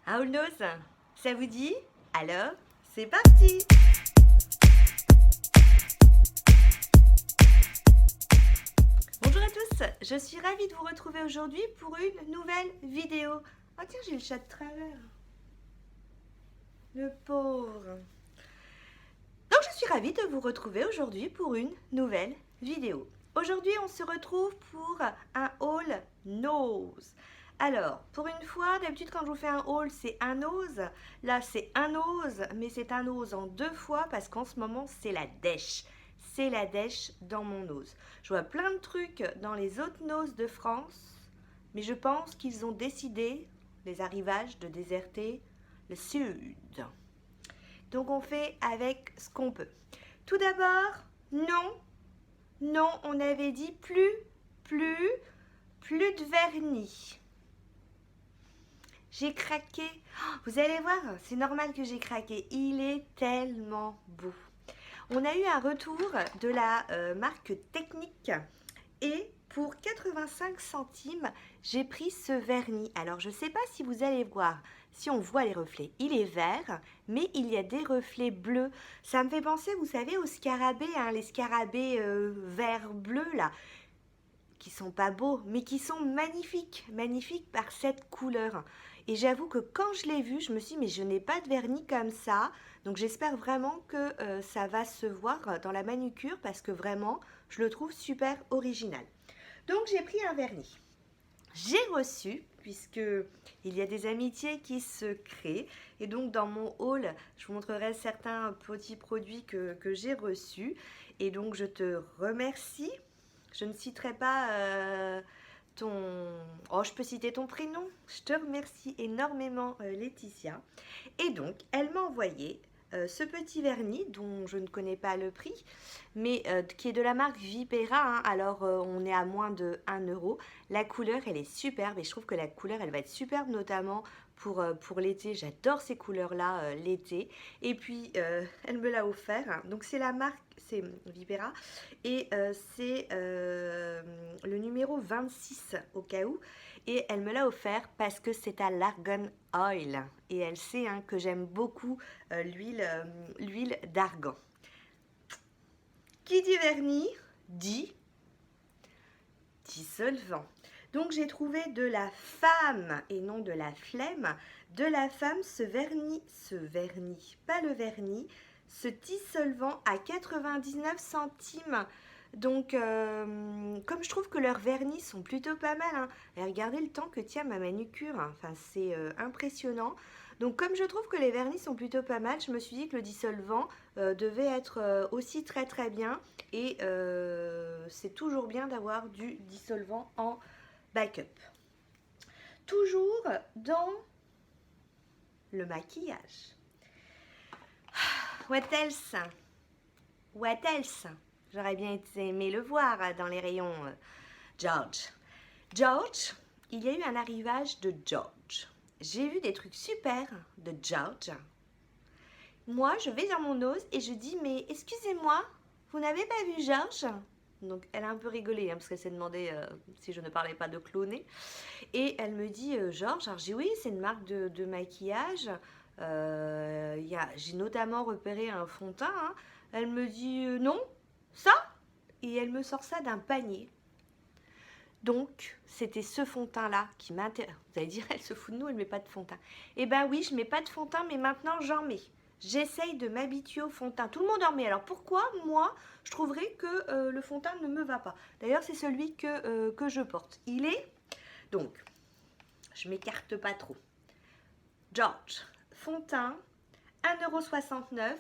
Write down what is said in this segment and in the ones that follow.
Un all nose, ça vous dit? Alors, c'est parti! Bonjour à tous, je suis ravie de vous retrouver aujourd'hui pour une nouvelle vidéo. Oh tiens, j'ai le chat de travers. Le pauvre. Donc je suis ravie de vous retrouver aujourd'hui pour une nouvelle vidéo. Aujourd'hui, on se retrouve pour un haul nose. Alors, pour une fois, d'habitude quand je vous fais un haul, c'est un nose. Là, c'est un nose, mais c'est un nose en deux fois parce qu'en ce moment, c'est la dèche. C'est la dèche dans mon nose. Je vois plein de trucs dans les autres noses de France, mais je pense qu'ils ont décidé, les arrivages, de déserter le sud. Donc on fait avec ce qu'on peut. Tout d'abord, non, on avait dit plus de vernis. J'ai craqué. Oh, vous allez voir, c'est normal que j'ai craqué. Il est tellement beau. On a eu un retour de la marque Technique et pour 85 centimes, j'ai pris ce vernis. Alors, je ne sais pas si vous allez voir, si on voit les reflets. Il est vert, mais il y a des reflets bleus. Ça me fait penser, vous savez, aux scarabées, hein, les scarabées vert-bleu, là, qui sont pas beaux, mais qui sont magnifiques, magnifiques par cette couleur. Et j'avoue que quand je l'ai vu, je me suis dit, mais je n'ai pas de vernis comme ça. Donc j'espère vraiment que ça va se voir dans la manucure parce que vraiment, je le trouve super original. Donc j'ai pris un vernis. J'ai reçu, puisque il y a des amitiés qui se créent, et donc dans mon haul, je vous montrerai certains petits produits que j'ai reçus. Et donc je te remercie. Je ne citerai pas ton... Oh, je peux citer ton prénom. Je te remercie énormément, Laetitia. Et donc, elle m'a envoyé ce petit vernis dont je ne connais pas le prix, mais qui est de la marque Vipera. Hein. Alors, on est à moins de 1 euro. La couleur, elle est superbe et je trouve que la couleur, elle va être superbe, notamment pour l'été. J'adore ces couleurs-là l'été. Et puis, elle me l'a offert. Donc, c'est la marque, c'est Vipera. Et c'est le numéro 26 au cas où. Et elle me l'a offert parce que c'est à l'argan oil. Et elle sait hein, que j'aime beaucoup l'huile d'argan. Qui dit vernis dit dissolvant. Donc j'ai trouvé de la femme et non de la flemme. De la femme ce vernis, pas le vernis, ce dissolvant à 99 centimes. Donc, comme je trouve que leurs vernis sont plutôt pas mal, hein, et regardez le temps que tient ma manucure, hein, enfin, c'est impressionnant. Donc, comme je trouve que les vernis sont plutôt pas mal, je me suis dit que le dissolvant devait être aussi très très bien. Et c'est toujours bien d'avoir du dissolvant en backup. Toujours dans le maquillage. What else? What else? J'aurais bien aimé le voir dans les rayons George. George, il y a eu un arrivage de George. J'ai vu des trucs super de George. Moi, je vais dans mon nose et je dis, mais excusez-moi, vous n'avez pas vu George? Donc, elle a un peu rigolé hein, parce qu'elle s'est demandé si je ne parlais pas de cloner. Et elle me dit, George, alors j'ai oui, c'est une marque de maquillage. J'ai notamment repéré un fond de teint. Hein. Elle me dit, non, ça? Et elle me sort ça d'un panier. Donc, c'était ce fond de teint-là qui m'intéresse. Vous allez dire, elle se fout de nous, elle ne met pas de fond de teint. Eh ben oui, je ne mets pas de fond de teint, mais maintenant, j'en mets. J'essaye de m'habituer au fond de teint. Tout le monde en met. Alors, pourquoi, moi, je trouverais que le fond de teint ne me va pas? D'ailleurs, c'est celui que je porte. Il est... Donc, je m'écarte pas trop. George, fond de teint, 1,69 €,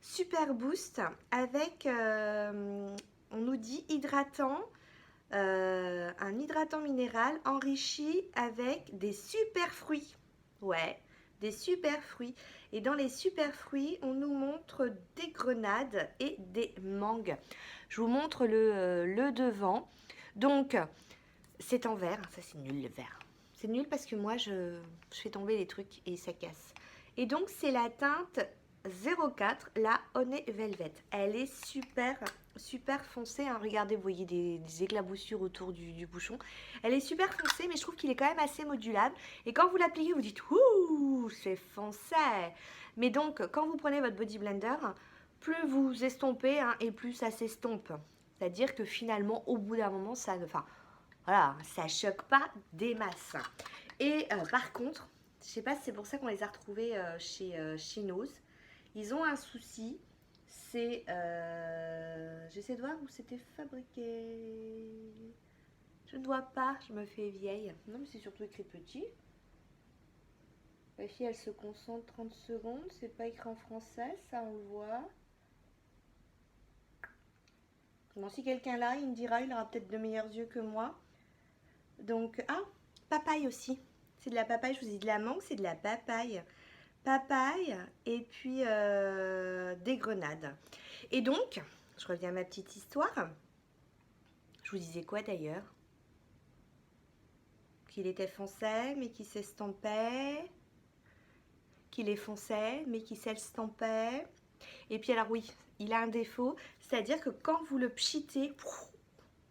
Super Boost, avec, on nous dit, hydratant, un hydratant minéral enrichi avec des super fruits. Ouais, des super fruits. Et dans les super fruits, on nous montre des grenades et des mangues. Je vous montre le devant. Donc, c'est en verre. Ça, c'est nul, le verre. C'est nul parce que moi, je fais tomber les trucs et ça casse. Et donc, c'est la teinte 04, la Honey Velvet. Elle est super foncée. Hein. Regardez, vous voyez des éclaboussures autour du bouchon. Elle est super foncée, mais je trouve qu'il est quand même assez modulable. Et quand vous l'appliquez, vous dites « Ouh !» tout, c'est foncé. Mais donc, quand vous prenez votre body blender, plus vous estompez hein, et plus ça s'estompe. C'est-à-dire que finalement, au bout d'un moment, ça ne... Enfin, voilà, ça choque pas des masses. Et par contre, je sais pas si c'est pour ça qu'on les a retrouvés chez Nose. Ils ont un souci, c'est... J'essaie de voir où c'était fabriqué. Je ne vois pas, je me fais vieille. Non, mais c'est surtout écrit petit. La fille, elle se concentre 30 secondes. C'est pas écrit en français, ça on le voit. Bon, si quelqu'un là, il me dira, il aura peut-être de meilleurs yeux que moi. Donc, ah, papaye aussi. C'est de la papaye, je vous dis de la mangue, c'est de la papaye. Papaye et puis des grenades. Et donc, je reviens à ma petite histoire. Je vous disais quoi d'ailleurs? Qu'il était foncé, mais qui s'estampait. Qu'il est foncé, mais qui s'estampait. Et puis alors oui, il a un défaut, c'est-à-dire que quand vous le pchitez,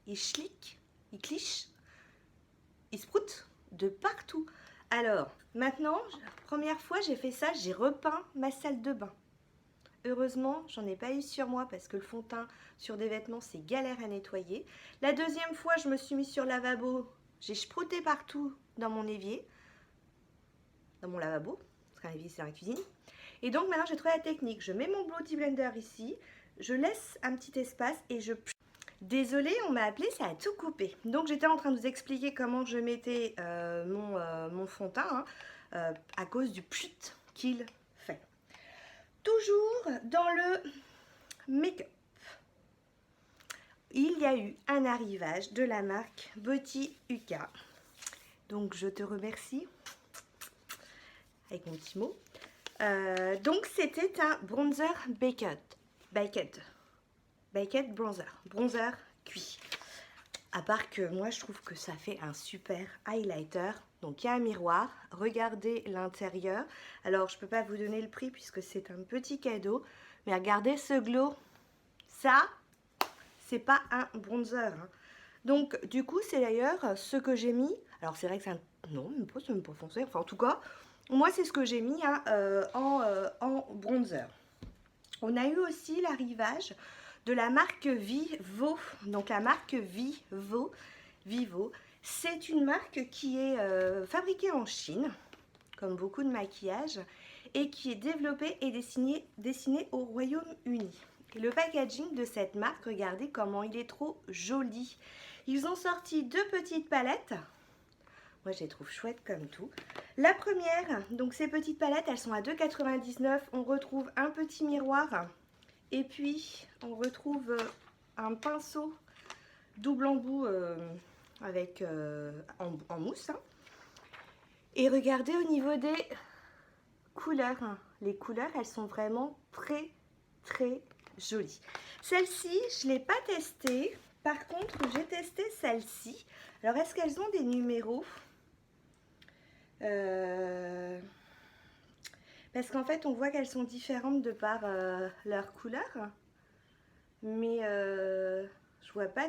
il schlick, il cliche, il sproute de partout. Alors, maintenant, première fois j'ai fait ça, j'ai repeint ma salle de bain. Heureusement, j'en ai pas eu sur moi parce que le fond de teint sur des vêtements, c'est galère à nettoyer. La deuxième fois, je me suis mis sur le lavabo, j'ai sprouté partout dans mon évier, dans mon lavabo, parce qu'un évier c'est dans la cuisine. Et donc maintenant, j'ai trouvé la technique. Je mets mon body blender ici, je laisse un petit espace et je... Désolée, on m'a appelé, ça a tout coupé. Donc j'étais en train de vous expliquer comment je mettais mon fond de teint à cause du pchut qu'il fait. Toujours dans le make-up, il y a eu un arrivage de la marque Beauty UK. Donc je te remercie avec mon petit mot. Donc c'était un bronzer baked bronzer cuit. À part que moi je trouve que ça fait un super highlighter. Donc il y a un miroir, regardez l'intérieur. Alors je peux pas vous donner le prix puisque c'est un petit cadeau, mais regardez ce glow, ça c'est pas un bronzer hein. Donc du coup c'est d'ailleurs ce que j'ai mis. Alors c'est vrai que c'est un... non même pas foncé, enfin en tout cas moi c'est ce que j'ai mis hein, en bronzer. On a eu aussi l'arrivage de la marque Vivo. Donc la marque Vivo, c'est une marque qui est fabriquée en Chine, comme beaucoup de maquillage, et qui est développée et dessinée au Royaume-Uni. Et le packaging de cette marque, regardez comment il est trop joli. Ils ont sorti deux petites palettes. Moi, je les trouve chouettes comme tout. La première, donc ces petites palettes, elles sont à 2,99 €. On retrouve un petit miroir. Et puis, on retrouve un pinceau double embout avec en mousse. Hein. Et regardez au niveau des couleurs. Hein. Les couleurs, elles sont vraiment très, très jolies. Celle-ci, je ne l'ai pas testée. Par contre, j'ai testé celle-ci. Alors, est-ce qu'elles ont des numéros? Parce qu'en fait, on voit qu'elles sont différentes de par leur couleur. Mais je vois pas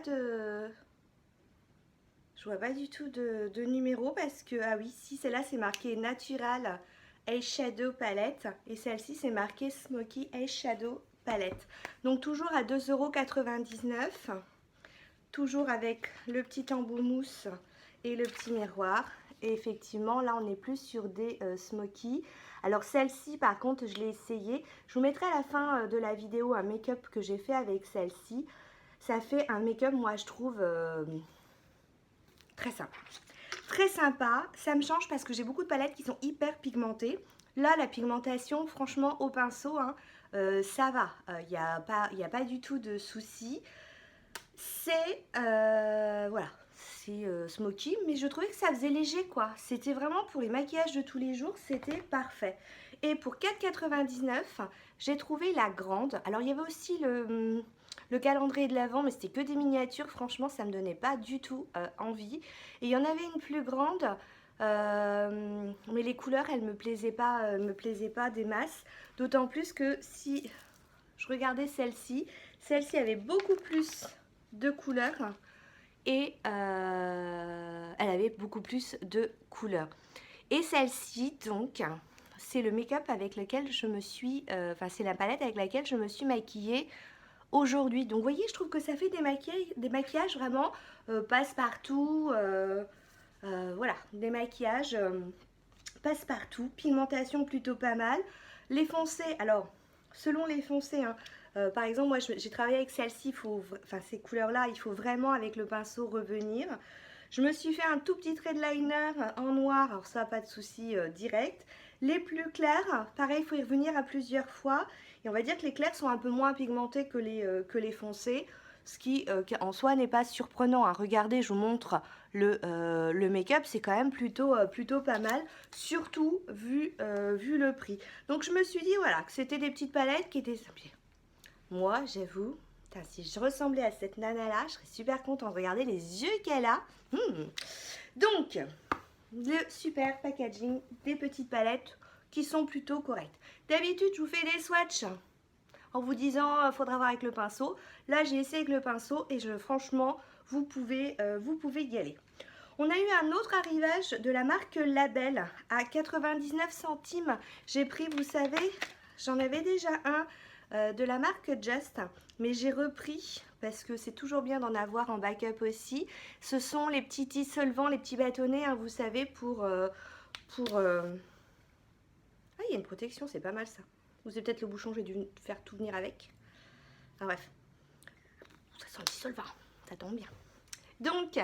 du tout de numéro parce que, ah oui, si celle-là c'est marqué Natural Eyeshadow Palette et celle-ci c'est marqué Smoky Eyeshadow Palette. Donc toujours à 2,99 €, toujours avec le petit embout mousse et le petit miroir. Et effectivement, là on est plus sur des smoky. Alors celle-ci par contre je l'ai essayé. Je vous mettrai à la fin de la vidéo un make-up que j'ai fait avec celle-ci. Ça fait un make-up moi je trouve très sympa. Très sympa. Ça me change parce que j'ai beaucoup de palettes qui sont hyper pigmentées. Là la pigmentation franchement au pinceau hein, ça va. Il n'y a pas du tout de souci. C'est voilà. C'est smoky, mais je trouvais que ça faisait léger quoi. C'était vraiment pour les maquillages de tous les jours, c'était parfait. Et pour 4,99 €, j'ai trouvé la grande. Alors il y avait aussi le calendrier de l'Avent, mais c'était que des miniatures. Franchement, ça me donnait pas du tout envie. Et il y en avait une plus grande, mais les couleurs, elles me plaisaient pas des masses. D'autant plus que si je regardais celle-ci avait beaucoup plus de couleurs. Et elle avait beaucoup plus de couleurs. Et celle-ci, donc, c'est le make-up avec lequel je me suis, enfin c'est la palette avec laquelle je me suis maquillée aujourd'hui. Donc vous voyez, je trouve que ça fait des maquillages vraiment passe-partout, voilà, des maquillages passe-partout, pigmentation plutôt pas mal. Les foncés, alors selon les foncés, hein, par exemple moi j'ai travaillé avec celle-ci, enfin ces couleurs-là, il faut vraiment avec le pinceau revenir. Je me suis fait un tout petit trait de liner en noir, alors ça pas de souci, direct. Les plus clairs, pareil, il faut y revenir à plusieurs fois. Et on va dire que les clairs sont un peu moins pigmentés que les foncés, ce qui en soi n'est pas surprenant, hein. Regardez, je vous montre le make-up, c'est quand même plutôt pas mal, surtout vu le prix. Donc je me suis dit voilà, que c'était des petites palettes qui étaient simples. Moi, j'avoue, si je ressemblais à cette nana-là, je serais super contente. Regardez les yeux qu'elle a. Donc, le super packaging des petites palettes qui sont plutôt correctes. D'habitude, je vous fais des swatchs en vous disant faudra voir avec le pinceau. Là, j'ai essayé avec le pinceau et franchement, vous pouvez y aller. On a eu un autre arrivage de la marque Label à 99 centimes. J'ai pris, vous savez, j'en avais déjà un de la marque Just, mais j'ai repris parce que c'est toujours bien d'en avoir en backup aussi. Ce sont les petits dissolvants, les petits bâtonnets, hein, vous savez, pour ah, il y a une protection, c'est pas mal ça. Ou c'est peut-être le bouchon, j'ai dû faire tout venir avec. Ah bref, ça sent le dissolvant, ça tombe bien. Donc,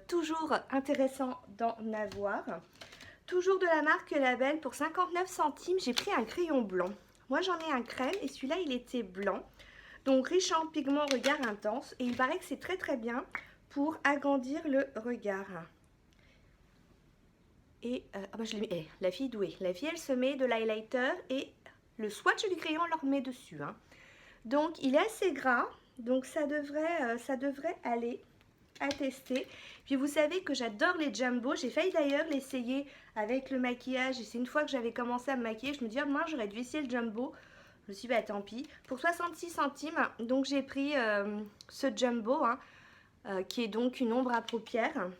toujours intéressant d'en avoir. Toujours de la marque Label pour 59 centimes, j'ai pris un crayon blanc. Moi j'en ai un crème et celui-là il était blanc. Donc riche en pigments, regard intense. Et il paraît que c'est très très bien pour agrandir le regard. Et bah, je l'ai mis, la fille douée. La fille elle se met de l'highlighter et le swatch du crayon elle leur met dessus. Hein. Donc il est assez gras. Donc ça devrait aller à tester. Puis vous savez que j'adore les jumbo. J'ai failli d'ailleurs l'essayer avec le maquillage. Et c'est une fois que j'avais commencé à me maquiller, je me dis, oh mince, j'aurais dû essayer le jumbo. Je me suis dit, bah tant pis. Pour 66 centimes, donc j'ai pris ce jumbo, hein, qui est donc une ombre à paupières.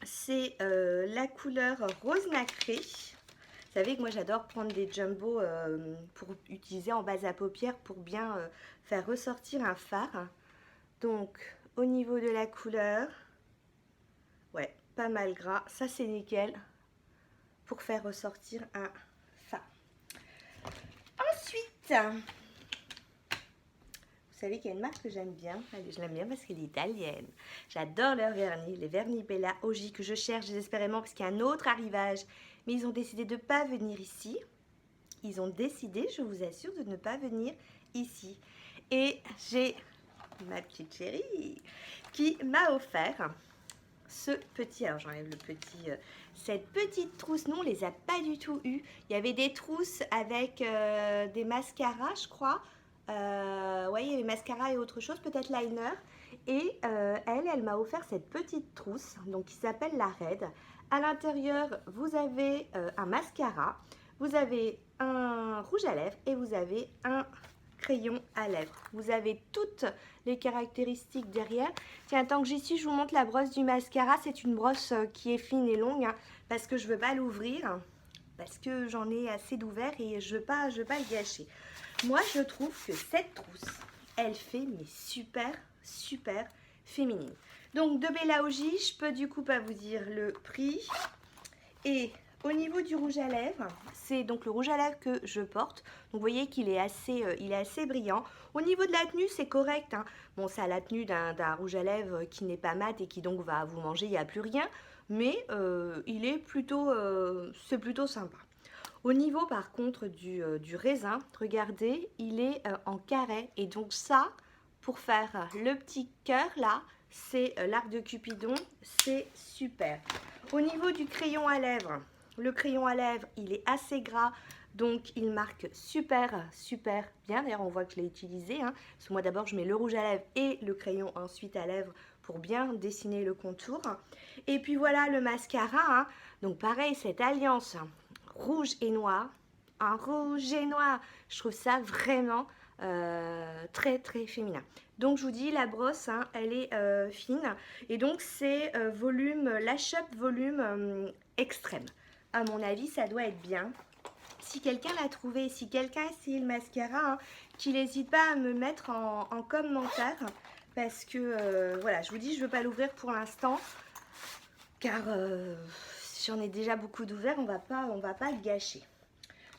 C'est la couleur rose nacré. Vous savez que moi j'adore prendre des jumbo pour utiliser en base à paupières pour bien faire ressortir un fard. Donc au niveau de la couleur, ouais, pas mal gras, ça c'est nickel pour faire ressortir un fard. Ensuite, vous savez qu'il y a une marque que j'aime bien, je l'aime bien parce qu'elle est italienne. J'adore leurs vernis, les vernis Bella OG que je cherche désespérément parce qu'il y a un autre arrivage. Mais ils ont décidé de ne pas venir ici. Ils ont décidé, je vous assure, de ne pas venir ici. Et j'ai ma petite chérie qui m'a offert ce petit, alors j'enlève le petit, cette petite trousse. Nous on les a pas du tout eu. Il y avait des trousses avec des mascaras, je crois. Ouais, il y avait mascara et autre chose, peut-être liner. Et elle m'a offert cette petite trousse, donc qui s'appelle la Red. À l'intérieur, vous avez un mascara, vous avez un rouge à lèvres et vous avez un crayon à lèvres. Vous avez toutes les caractéristiques derrière. Tiens, tant que j'y suis, je vous montre la brosse du mascara. C'est une brosse qui est fine et longue, hein, parce que je ne veux pas l'ouvrir, parce que j'en ai assez d'ouvert et je ne veux pas le gâcher. Moi, je trouve que cette trousse, elle fait mais super féminine. Donc de Bella OG, je peux du coup pas vous dire le prix. Et au niveau du rouge à lèvres, c'est donc le rouge à lèvres que je porte. Donc vous voyez qu'il est assez brillant. Au niveau de la tenue, c'est correct, hein. Bon, ça a la tenue d'un rouge à lèvres qui n'est pas mat et qui donc va vous manger, il n'y a plus rien. Mais il est c'est plutôt sympa. Au niveau par contre du raisin, regardez, il est en carré. Et donc ça, pour faire le petit cœur là, c'est l'arc de Cupidon, c'est super. Au niveau du crayon à lèvres, le crayon à lèvres, il est assez gras, donc il marque super bien. D'ailleurs, on voit que je l'ai utilisé, hein, parce que moi d'abord, je mets le rouge à lèvres et le crayon ensuite à lèvres pour bien dessiner le contour. Et puis voilà le mascara, hein. Donc pareil, cette alliance rouge et noir, un rouge et noir, je trouve ça vraiment très féminin. Donc je vous dis, la brosse, hein, elle est fine et donc c'est volume, Lash Up volume extrême. À mon avis, ça doit être bien. Si quelqu'un l'a trouvé, si quelqu'un a essayé le mascara, hein, qu'il n'hésite pas à me mettre en commentaire. Parce que, voilà, je vous dis, je ne veux pas l'ouvrir pour l'instant. Car j'en ai déjà beaucoup d'ouverts, on va pas le gâcher.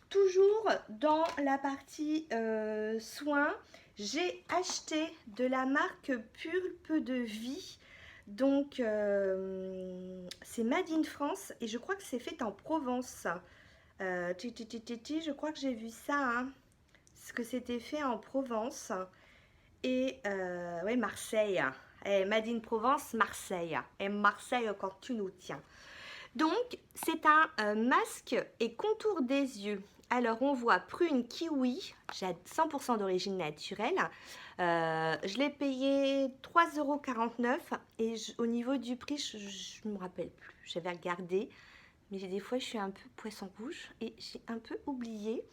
Toujours dans la partie soins, j'ai acheté de la marque Pulpe de Vie. Donc, c'est Made in France et je crois que c'est fait en Provence. Je crois que j'ai vu ça, hein, ce que c'était fait en Provence. Et ouais, Marseille. Made in Provence, Marseille. Et Marseille quand tu nous tiens. Donc, c'est un masque et contour des yeux. Alors, on voit prune, kiwi, j'ai 100% d'origine naturelle. Je l'ai payé 3,49 € et au niveau du prix, je ne me rappelle plus. J'avais regardé, mais des fois, je suis un peu poisson rouge et j'ai un peu oublié.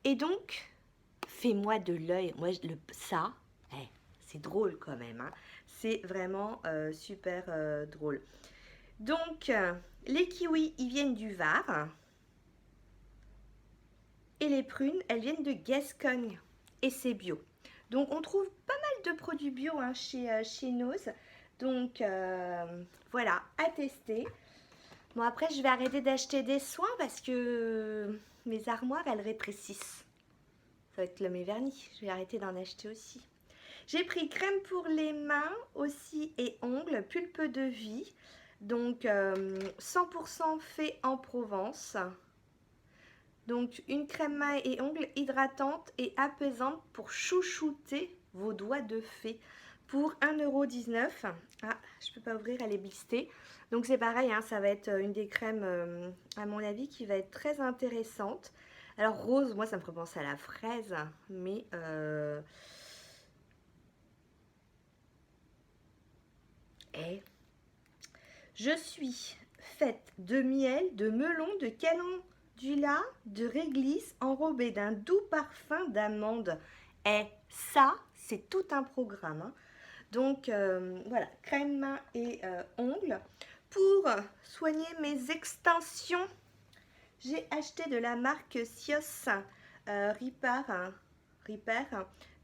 Et donc, fais-moi de l'œil. Moi, ça, c'est drôle quand même. Hein. C'est vraiment super drôle. Donc, les kiwis, ils viennent du Var. Et les prunes, elles viennent de Gascogne. Et c'est bio. Donc, on trouve pas mal de produits bio hein, chez Nose. Donc, voilà, à tester. Bon, après, je vais arrêter d'acheter des soins parce que mes armoires, elles rétrécissent. Ça va être le mes vernis. Je vais arrêter d'en acheter aussi. J'ai pris crème pour les mains aussi et ongles, Pulpe de Vie. Donc, 100% fait en Provence. Donc, une crème main et ongles hydratante et apaisante pour chouchouter vos doigts de fée. Pour 1,19 €. Ah, je ne peux pas ouvrir, elle est blistée. Donc, c'est pareil, hein, ça va être une des crèmes, à mon avis, qui va être très intéressante. Alors, rose, moi, ça me fait penser à la fraise. Mais... je suis faite de miel, de melon, de calendula, de réglisse, enrobée d'un doux parfum d'amande. Et ça, c'est tout un programme. Hein. Donc, voilà, crème main et ongles. Pour soigner mes extensions, j'ai acheté de la marque Sios Repair.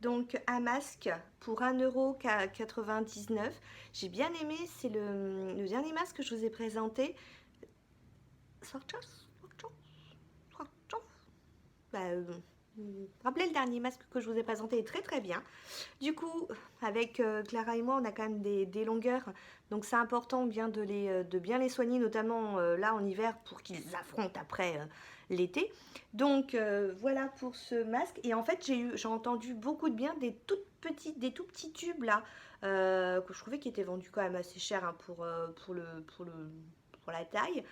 Donc un masque pour 1,99 €. J'ai bien aimé, c'est le dernier masque que je vous ai présenté. Rappelez le dernier masque que je vous ai présenté est très très bien. Du coup, avec Clara et moi, on a quand même des longueurs. Donc c'est important bien de bien les soigner, notamment là en hiver pour qu'ils affrontent après l'été. Donc voilà pour ce masque. Et en fait, j'ai entendu beaucoup de bien des tout petits tubes là que je trouvais qui étaient vendus quand même assez cher hein, pour la taille.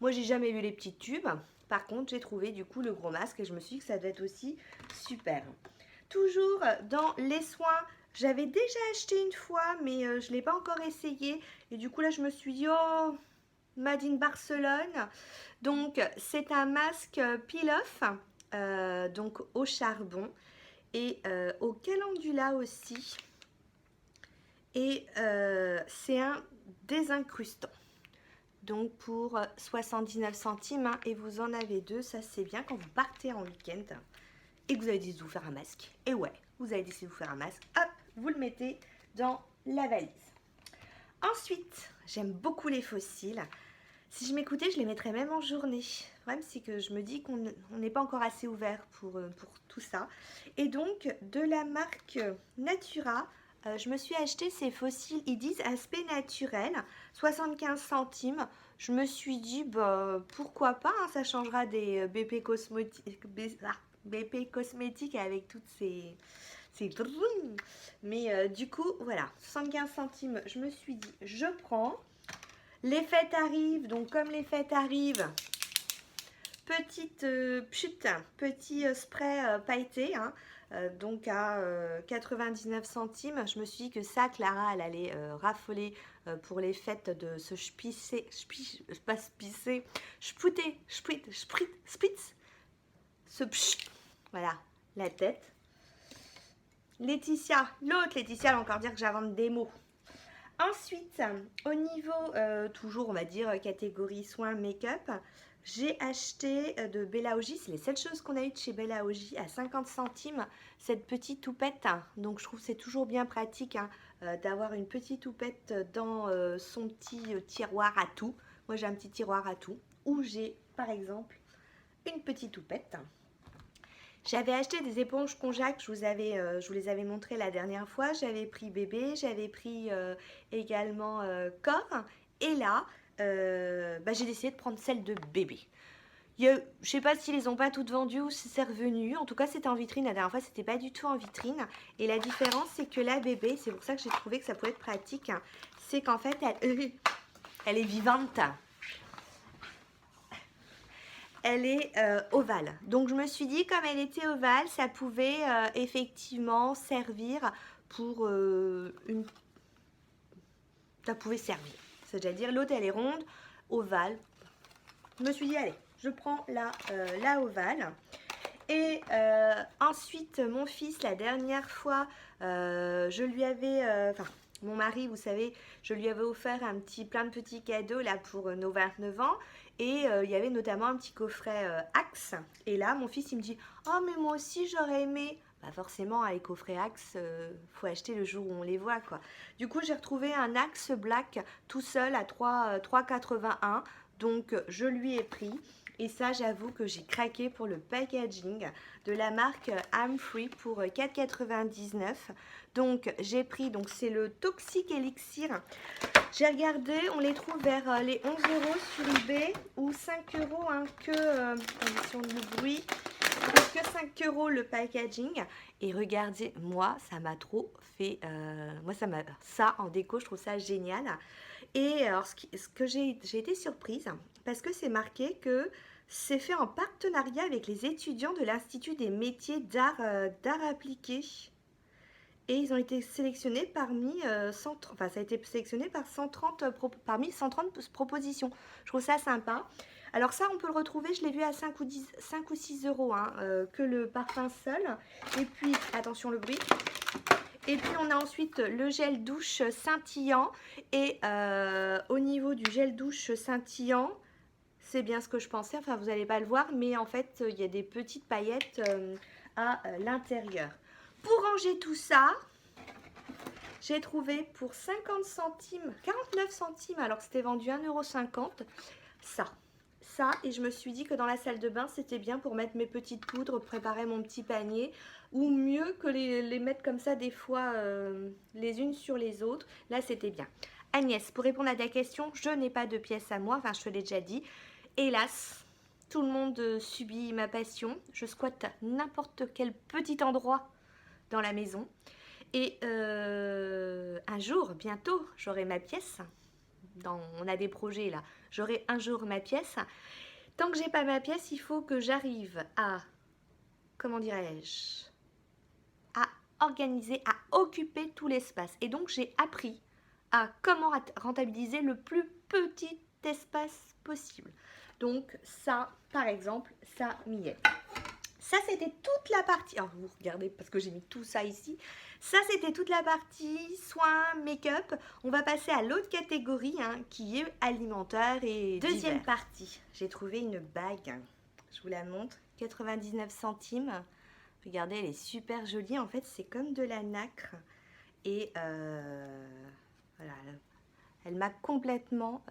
Moi, j'ai jamais vu les petits tubes. Par contre, j'ai trouvé du coup le gros masque et je me suis dit que ça devait être aussi super. Toujours dans les soins, j'avais déjà acheté une fois, mais je ne l'ai pas encore essayé. Et du coup, là, je me suis dit, oh, Made in Barcelone. Donc, c'est un masque peel-off, donc au charbon et au calendula aussi. Et c'est un désincrustant. Donc pour 79 centimes hein, et vous en avez deux, ça c'est bien quand vous partez en week-end et que vous avez décidé de vous faire un masque. Et ouais, vous avez décidé de vous faire un masque, hop, vous le mettez dans la valise. Ensuite, j'aime beaucoup les fossiles. Si je m'écoutais, je les mettrais même en journée. Le problème, c'est que je me dis qu'on n'est pas encore assez ouvert pour tout ça. Et donc, de la marque Natura, je me suis acheté ces fossiles, ils disent aspect naturel, 75 centimes. Je me suis dit, bah, pourquoi pas, hein, ça changera des BP cosmétiques avec toutes ces... Mais du coup, voilà, 75 centimes, je me suis dit, je prends. Les fêtes arrivent, donc comme les fêtes arrivent, petit spray pailleté, hein, donc à 99 centimes. Je me suis dit que ça, Clara, elle allait raffoler pour les fêtes de se voilà, la tête. Laetitia, l'autre Laetitia, elle va encore dire que j'invente des mots. Ensuite, au niveau, toujours on va dire catégorie soins make-up, J'ai acheté de Bella Oji, c'est les seules choses qu'on a eues de chez Bella Oji à 50 centimes, cette petite toupette. Donc je trouve que c'est toujours bien pratique d'avoir une petite toupette dans son petit tiroir à tout. Moi j'ai un petit tiroir à tout où j'ai par exemple une petite toupette. J'avais acheté des éponges Conjac, je vous les avais montrées la dernière fois. J'avais pris bébé, j'avais pris également corps. Et là, j'ai décidé de prendre celle de bébé. Je ne sais pas s'ils les ont pas toutes vendues ou si c'est revenu. En tout cas, c'était en vitrine. La dernière fois, c'était pas du tout en vitrine. Et la différence, c'est que la bébé, c'est pour ça que j'ai trouvé que ça pouvait être pratique, c'est qu'en fait, elle est vivante. Elle est ovale. Donc je me suis dit, comme elle était ovale, ça pouvait effectivement servir pour une... Ça pouvait servir. C'est-à-dire, l'autre, elle est ronde, ovale. Je me suis dit, allez, je prends la ovale. Et ensuite, mon fils, la dernière fois, je lui avais... mon mari, vous savez, je lui avais offert plein de petits cadeaux là pour nos 29 ans. Et il y avait notamment un petit coffret Axe. Et là, mon fils, il me dit « Oh, mais moi aussi, j'aurais aimé !» Bah forcément, les coffrets Axe, faut acheter le jour où on les voit, quoi. Du coup, j'ai retrouvé un Axe Black tout seul à 3,81. Donc, je lui ai pris. Et ça, j'avoue que j'ai craqué pour le packaging de la marque Amfree pour 4,99. Donc, j'ai pris, donc c'est le Toxic Elixir. J'ai regardé, on les trouve vers les 11 € sur eBay ou 5 €, condition de bruit, que 5 € le packaging. Et regardez, moi, ça m'a trop fait, ça en déco, je trouve ça génial. Et alors, ce que j'ai été surprise, parce que c'est marqué que c'est fait en partenariat avec les étudiants de l'Institut des métiers d'art appliqué. Et ils ont été sélectionnés parmi 130, enfin ça a été sélectionné parmi 130 propositions. Je trouve ça sympa. Alors ça, on peut le retrouver, je l'ai vu à 5 ou 6 €, que le parfum seul. Et puis, attention le bruit. Et puis on a ensuite le gel douche scintillant. Et au niveau du gel douche scintillant, c'est bien ce que je pensais. Enfin, vous n'allez pas le voir, mais en fait, il y a des petites paillettes à l'intérieur. Pour ranger tout ça, j'ai trouvé pour 50 centimes, 49 centimes, alors que c'était vendu 1,50 €, ça. Et je me suis dit que dans la salle de bain, c'était bien pour mettre mes petites poudres, préparer mon petit panier, ou mieux que les mettre comme ça des fois les unes sur les autres. Là, c'était bien. Agnès, pour répondre à ta question, je n'ai pas de pièces à moi, enfin je te l'ai déjà dit. Hélas, tout le monde subit ma passion. Je squatte n'importe quel petit endroit dans la maison. Et un jour, bientôt, j'aurai ma pièce. On a des projets là. J'aurai un jour ma pièce. Tant que j'ai pas ma pièce, il faut que j'arrive à, comment dirais-je, à organiser, à occuper tout l'espace. Et donc j'ai appris à comment rentabiliser le plus petit espace possible. Donc ça, par exemple, ça m'y est. Ça, c'était toute la partie... Alors, vous regardez parce que j'ai mis tout ça ici. Ça, c'était toute la partie soins, make-up. On va passer à l'autre catégorie qui est alimentaire et deuxième partie. J'ai trouvé une bague. Je vous la montre. 99 centimes. Regardez, elle est super jolie. En fait, c'est comme de la nacre. Et voilà. Elle m'a complètement...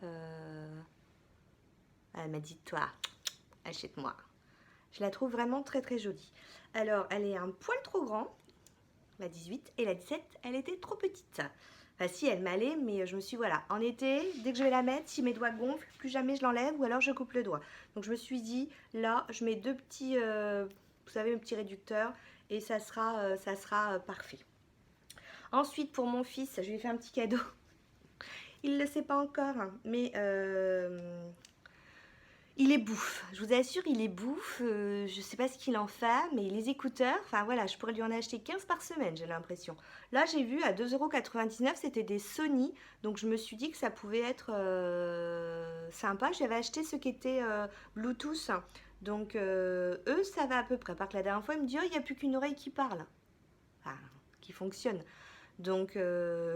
Elle m'a dit, toi, achète-moi. Je la trouve vraiment très très jolie. Alors, elle est un poil trop grand, la 18, et la 17, elle était trop petite. Enfin si, elle m'allait, mais je me suis dit, voilà, en été, dès que je vais la mettre, si mes doigts gonflent, plus jamais je l'enlève, ou alors je coupe le doigt. Donc je me suis dit, là, je mets deux petits, vous savez, mes petits réducteurs, et ça sera parfait. Ensuite, pour mon fils, je lui ai fait un petit cadeau. Il ne le sait pas encore, mais... il est bouffe, je vous assure, il est bouffe, je ne sais pas ce qu'il en fait, mais les écouteurs, enfin voilà, je pourrais lui en acheter 15 par semaine, j'ai l'impression. Là, j'ai vu à 2,99 €, c'était des Sony, donc je me suis dit que ça pouvait être sympa. J'avais acheté ceux qui étaient Bluetooth, donc eux, ça va à peu près. Par que la dernière fois, il me dit, oh, il n'y a plus qu'une oreille qui parle, enfin, qui fonctionne. Donc,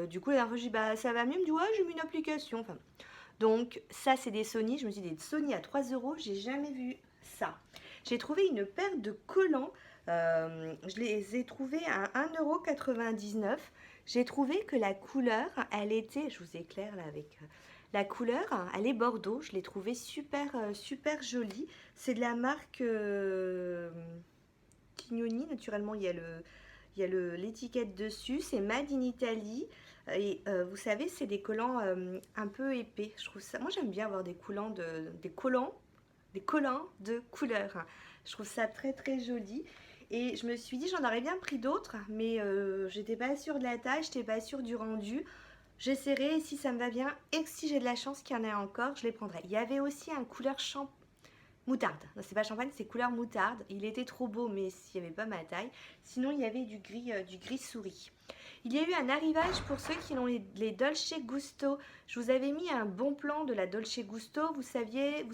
du coup, la dernière fois, je dis, bah, ça va mieux, il me dit, ouais, j'ai mis une application, enfin... Donc ça c'est des Sony, je me suis dit des Sony à 3 euros, j'ai jamais vu ça. J'ai trouvé une paire de collants, je les ai trouvés à 1,99 €. J'ai trouvé que la couleur, elle était, je vous éclaire là avec la couleur, elle est bordeaux, je l'ai trouvée super jolie. C'est de la marque Chignoni, naturellement il y a l'étiquette dessus, c'est Made in Italy. Et vous savez, c'est des collants un peu épais. Je trouve ça. Moi, j'aime bien avoir des collants de couleur. Je trouve ça très joli. Et je me suis dit, j'en aurais bien pris d'autres, mais j'étais pas sûre de la taille, j'étais pas sûre du rendu. J'essaierai, et si ça me va bien, et que si j'ai de la chance qu'il y en ait encore, je les prendrai. Il y avait aussi un couleur moutarde. Non, c'est pas champagne, c'est couleur moutarde. Il était trop beau, mais s'il n'y avait pas ma taille. Sinon, il y avait du gris souris. Il y a eu un arrivage pour ceux qui ont les Dolce Gusto. Je vous avais mis un bon plan de la Dolce Gusto. Vous savez,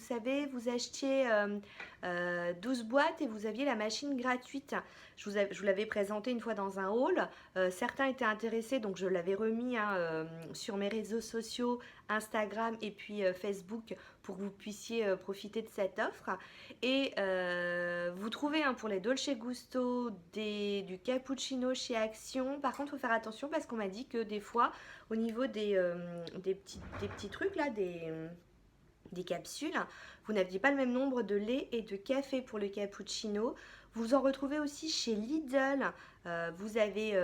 vous achetiez 12 boîtes et vous aviez la machine gratuite. Je vous l'avais présenté une fois dans un haul. Certains étaient intéressés, donc je l'avais remis sur mes réseaux sociaux, Instagram et puis Facebook, pour que vous puissiez profiter de cette offre. Et vous trouvez pour les Dolce Gusto du cappuccino chez Action. Par contre, il faut faire attention parce qu'on m'a dit que des fois, au niveau des petits trucs là, des capsules, vous n'aviez pas le même nombre de lait et de café pour le cappuccino. Vous en retrouvez aussi chez Lidl. Vous avez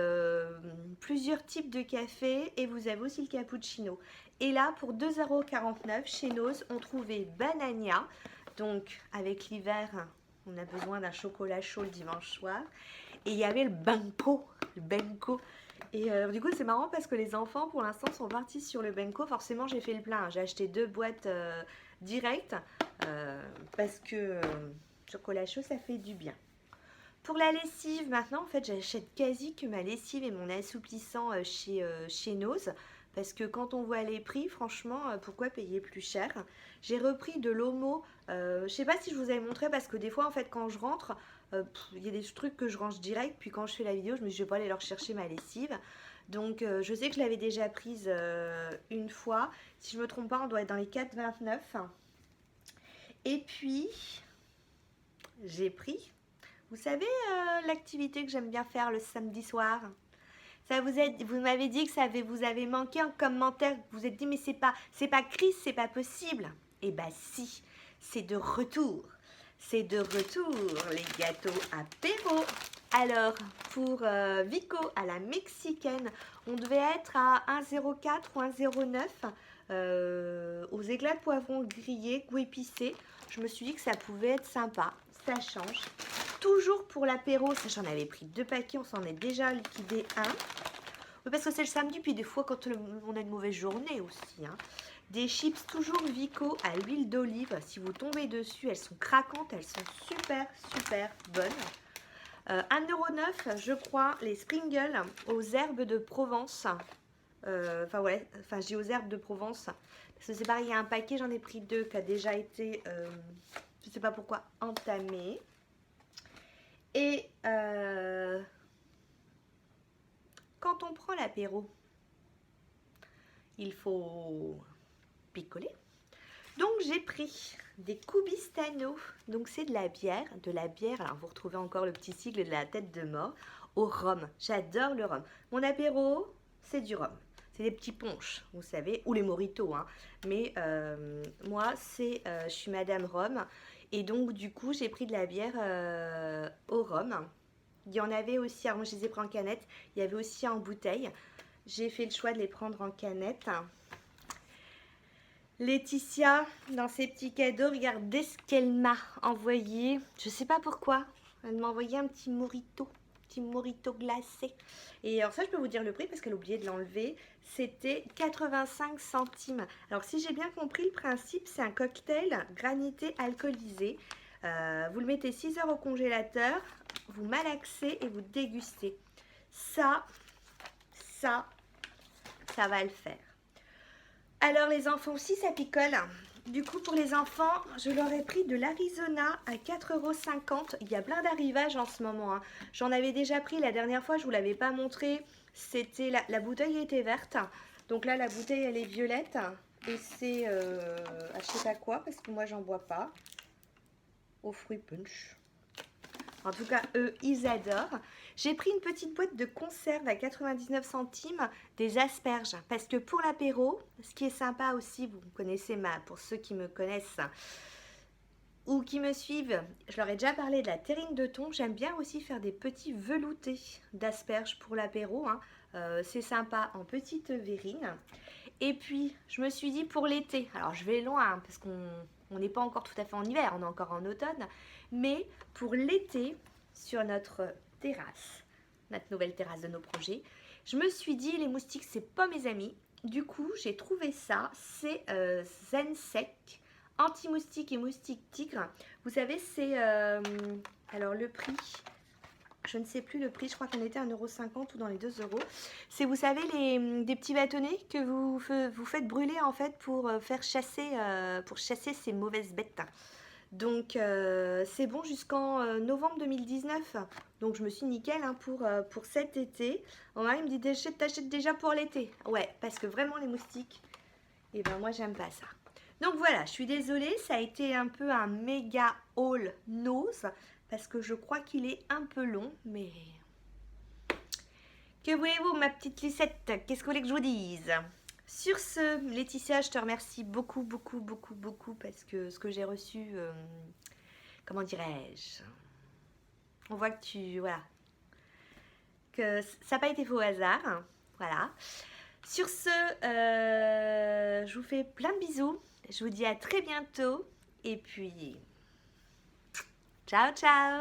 plusieurs types de café et vous avez aussi le cappuccino. Et là, pour 2,49 € chez Noz, on trouvait Banania. Donc, avec l'hiver, on a besoin d'un chocolat chaud le dimanche soir. Et il y avait le Benko. Et du coup, c'est marrant parce que les enfants, pour l'instant, sont partis sur le Benko. Forcément, j'ai fait le plein. J'ai acheté 2 boîtes directes parce que chocolat chaud, ça fait du bien. Pour la lessive, maintenant, en fait, j'achète quasi que ma lessive et mon assouplissant chez Noz. Parce que quand on voit les prix, franchement, pourquoi payer plus cher? J'ai repris de l'Omo. Je sais pas si je vous avais montré parce que des fois, en fait, quand je rentre, il y a des trucs que je range direct. Puis quand je fais la vidéo, je me dis, je vais pas aller leur chercher ma lessive. Donc, je sais que je l'avais déjà prise une fois. Si je me trompe pas, on doit être dans les 4,29 €. Et puis, j'ai pris, vous savez, l'activité que j'aime bien faire le samedi soir. Ça vous m'avez dit que ça vous avez manqué en commentaire, vous vous êtes dit mais c'est pas Chris, c'est pas possible. Eh ben si, c'est de retour. C'est de retour les gâteaux apéro. Alors pour Vico à la mexicaine, on devait être à 1,04 € ou 1,09 € aux éclats de poivron grillés, goût épicé. Je me suis dit que ça pouvait être sympa, ça change. Toujours pour l'apéro, ça j'en avais pris 2 paquets, on s'en est déjà liquidé un. Oui, parce que c'est le samedi, puis des fois quand on a une mauvaise journée aussi. Des chips toujours Vico à l'huile d'olive. Si vous tombez dessus, elles sont craquantes, elles sont super bonnes. 1,09 € je crois, les Springles aux herbes de Provence. Je dis aux herbes de Provence. Parce que c'est pareil, il y a un paquet, j'en ai pris 2 qui a déjà été, je ne sais pas pourquoi, entamé. Et quand on prend l'apéro, il faut picoler. Donc j'ai pris des Cubistano. Donc c'est de la bière. Alors vous retrouvez encore le petit sigle de la tête de mort au rhum. J'adore le rhum. Mon apéro, c'est du rhum. C'est des petits punchs, vous savez, ou les mojitos. Mais moi, je suis Madame Rhum. Et donc, du coup, j'ai pris de la bière au rhum. Il y en avait aussi, alors moi je les ai pris en canette, il y avait aussi en bouteille. J'ai fait le choix de les prendre en canette. Laetitia, dans ses petits cadeaux, regardez ce qu'elle m'a envoyé. Je ne sais pas pourquoi. Elle m'a envoyé un petit mojito glacé. Et alors ça, je peux vous dire le prix parce qu'elle a oublié de l'enlever. C'était 85 centimes. Alors si j'ai bien compris, le principe, c'est un cocktail granité alcoolisé. Vous le mettez 6 heures au congélateur, vous malaxez et vous dégustez. Ça va le faire. Alors les enfants aussi, ça picole. Du coup, pour les enfants, je leur ai pris de l'Arizona à 4,50 €. Il y a plein d'arrivages en ce moment. J'en avais déjà pris la dernière fois, je ne vous l'avais pas montré. C'était la bouteille était verte. Donc là, la bouteille, elle est violette. Et c'est à je sais pas quoi, parce que moi j'en bois pas. Au fruit punch. En tout cas, eux, ils adorent. J'ai pris une petite boîte de conserve à 99 centimes des asperges. Parce que pour l'apéro, ce qui est sympa aussi, vous connaissez pour ceux qui me connaissent ou qui me suivent, je leur ai déjà parlé de la terrine de thon. J'aime bien aussi faire des petits veloutés d'asperges pour l'apéro, hein. C'est sympa en petite verrine. Et puis, je me suis dit pour l'été, alors je vais loin hein, parce qu'on n'est pas encore tout à fait en hiver, on est encore en automne, mais pour l'été, sur notre terrasse, notre nouvelle terrasse de nos projets, je me suis dit les moustiques, c'est pas mes amis. Du coup, j'ai trouvé ça, c'est Zensec, anti-moustique et moustique tigre. Vous savez, c'est, alors le prix, je ne sais plus le prix, je crois qu'on était à 1,50 € ou dans les 2 €. C'est, vous savez, des petits bâtonnets que vous faites brûler en fait pour chasser ces mauvaises bêtes. Donc c'est bon jusqu'en novembre 2019. Donc je me suis nickel hein, pour cet été. Mon mari me dit t'achètes déjà pour l'été. Ouais, parce que vraiment les moustiques, et ben moi j'aime pas ça. Donc voilà, je suis désolée, ça a été un peu un méga haul nose parce que je crois qu'il est un peu long, mais que voulez-vous ma petite Lucette? Qu'est-ce que vous voulez que je vous dise? Sur ce, Laetitia, je te remercie beaucoup, beaucoup, beaucoup, beaucoup parce que ce que j'ai reçu, comment dirais-je? On voit que voilà, que ça n'a pas été fait au hasard, hein, voilà. Sur ce, je vous fais plein de bisous. Je vous dis à très bientôt. Et puis, ciao, ciao!